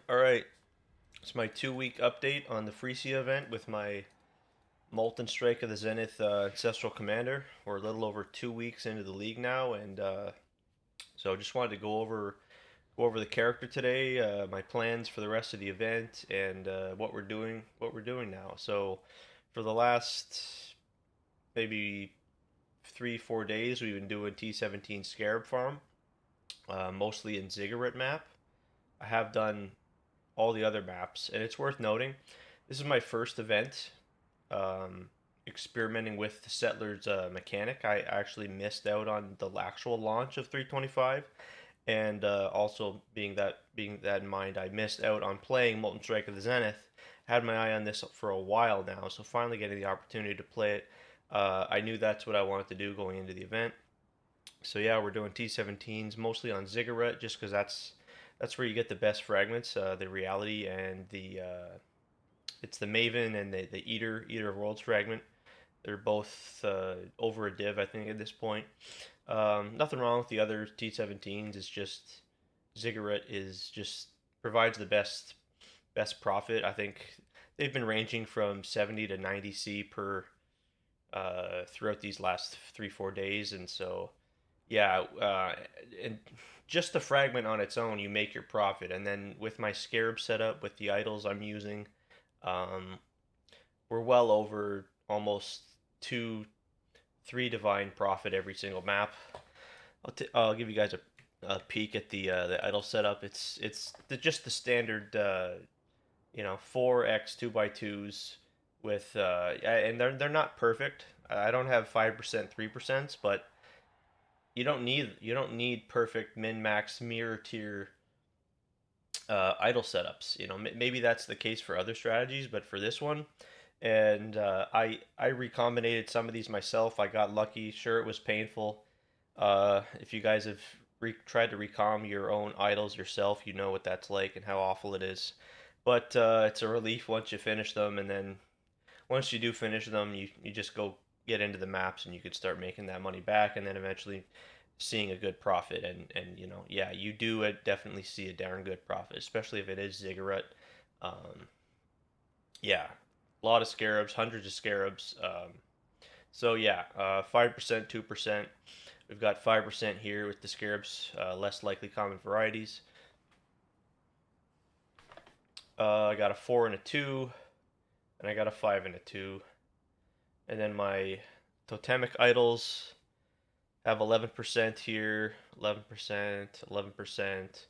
All right, it's my 2 week update on the Phrecia event with my Molten Strike of the Zenith Ancestral Commander. We're a little over 2 weeks into the league now, and so just wanted to go over the character today, my plans for the rest of the event, and what we're doing now. So for the last maybe 3 4 days, we've been doing T17 Scarab Farm, mostly in Ziggurat map. I have done all the other maps, and it's worth noting this is my first event um, experimenting with the Settlers mechanic. I actually missed out on the actual launch of 325, and also being that in mind, I missed out on playing Molten Strike of the Zenith. Had my eye on this for a while now, so finally getting the opportunity to play it, I knew that's what I wanted to do going into the event. So yeah, we're doing T17s mostly on Ziggurat, just because that's where you get the best fragments, the reality and the it's the Maven and the Eater of Worlds fragment. They're both over a div, I think, at this point. Nothing wrong with the other T17s. It's just Ziggurat is just provides the best profit. I think they've been ranging from 70 to 90 C per throughout these last 3 4 days, and so yeah, and just the fragment on its own, you make your profit, and then with my scarab setup with the idols I'm using, um, we're well over almost two, three divine profit every single map. I'll give you guys a peek at the idol setup. Just the standard, 4x 2x2s with and they're not perfect. I don't have 5% 3%, but you don't need perfect min max mirror tier idle setups. Maybe that's the case for other strategies, but for this one, and I recombinated some of these myself. I got lucky. Sure, it was painful. If you guys have tried to recom your own idols yourself, you know what that's like and how awful it is. But it's a relief once you finish them, and then once you do finish them, you just go get into the maps and you could start making that money back, and then eventually seeing a good profit. And yeah, you do definitely see a darn good profit, especially if it is Ziggurat. Um, yeah, a lot of scarabs, hundreds of scarabs. So yeah, 5%, 2%. We've got 5% here with the scarabs, less likely common varieties. I got a 4 and a 2, and I got a 5 and a 2. And then my totemic idols have 11% here, 11%, 11%.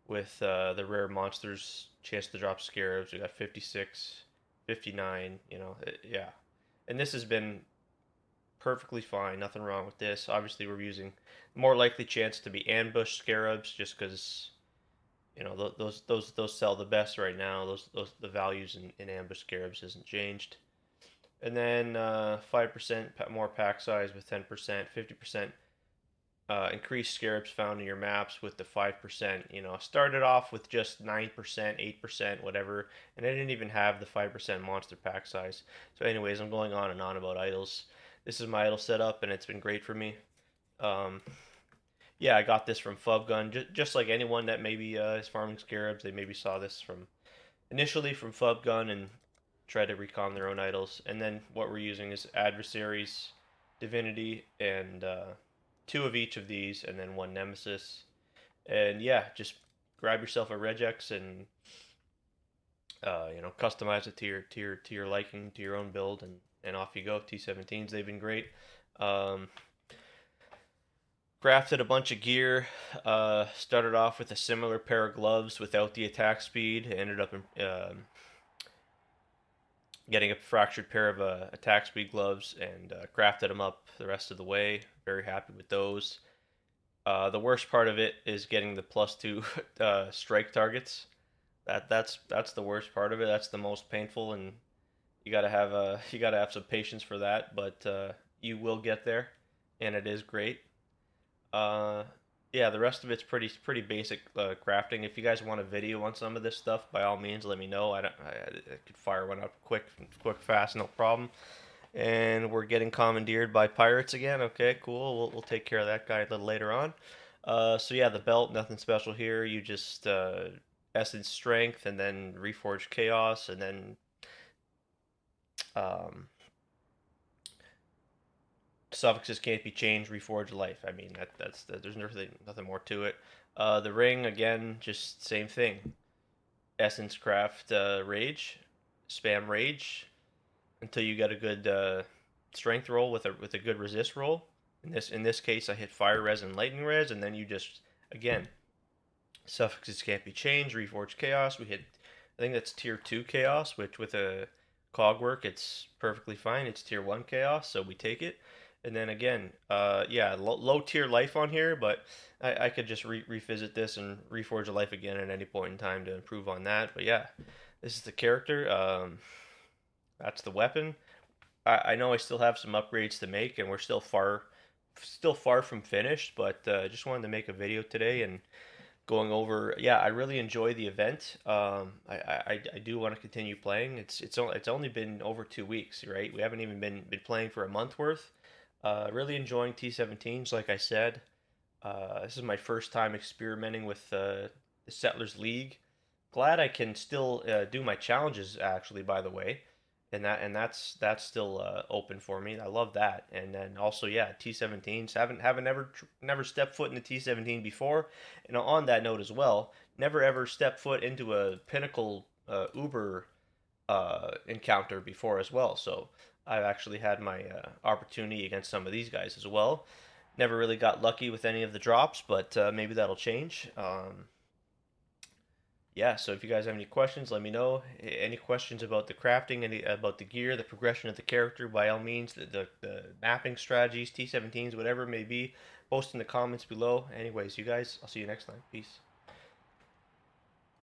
With the rare monsters, chance to drop scarabs, we got 56, 59. Yeah. And this has been perfectly fine. Nothing wrong with this. Obviously, we're using more likely chance to be ambush scarabs just because those sell the best right now. Those the values in ambush scarabs hasn't changed. And then 5% more pack size with 10%, 50% increased scarabs found in your maps with the 5%. Started off with just 9%, 8%, whatever, and I didn't even have the 5% monster pack size. So, anyways, I'm going on and on about idols. This is my idol setup, and it's been great for me. Um, yeah, I got this from FubGun. Just like anyone that maybe is farming scarabs, they maybe saw this from initially from FubGun and try to recon their own idols. And then what we're using is adversaries, divinity, and two of each of these, and then one nemesis. And yeah, just grab yourself a regex and customize it to your liking, to your own build, and off you go. T17s, they've been great. Um, Crafted a bunch of gear. Started off with a similar pair of gloves without the attack speed. Ended up getting a fractured pair of attack speed gloves and crafted them up the rest of the way. Very happy with those. The worst part of it is getting the +2 strike targets. That's the worst part of it. That's the most painful, and you gotta have some patience for that. But you will get there, and it is great. Uh, yeah, the rest of it's pretty basic crafting. If you guys want a video on some of this stuff, by all means, let me know. I could fire one up quick, fast, no problem. And we're getting commandeered by pirates again. Okay, cool. We'll take care of that guy a little later on. So yeah, the belt, nothing special here. You just Essence Strength, and then Reforged Chaos, and then um, suffixes can't be changed, Reforged Life. I mean, there's nothing more to it. The ring again, just same thing. Essence Craft Rage, spam Rage until you get a good strength roll with a good resist roll. In this case, I hit Fire Res and Lightning Res, and then you just again suffixes can't be changed. Reforged Chaos. We hit. I think that's tier 2 Chaos, which with a Cogwork, it's perfectly fine. It's tier 1 Chaos, so we take it. And then again, yeah, low tier life on here, but I could just revisit this and reforge a life again at any point in time to improve on that. But yeah, this is the character. That's the weapon. I know I still have some upgrades to make, and we're still far from finished. But just wanted to make a video today and going over. Yeah, I really enjoy the event. I do want to continue playing. It's only been over 2 weeks, right? We haven't even been playing for a month worth. Really enjoying T17s, like I said. This is my first time experimenting with the Settlers League. Glad I can still do my challenges actually, by the way, and that's still open for me. I love that. And then also, yeah, T17s haven't never stepped foot in the T17 before. And on that note as well, never ever stepped foot into a Pinnacle Uber encounter before as well. So I've actually had my opportunity against some of these guys as well. Never really got lucky with any of the drops, but maybe that'll change. Yeah, so if you guys have any questions, let me know. Any questions about the crafting, any about the gear, the progression of the character, by all means, the mapping strategies, T17s, whatever it may be, post in the comments below. Anyways, you guys, I'll see you next time. Peace.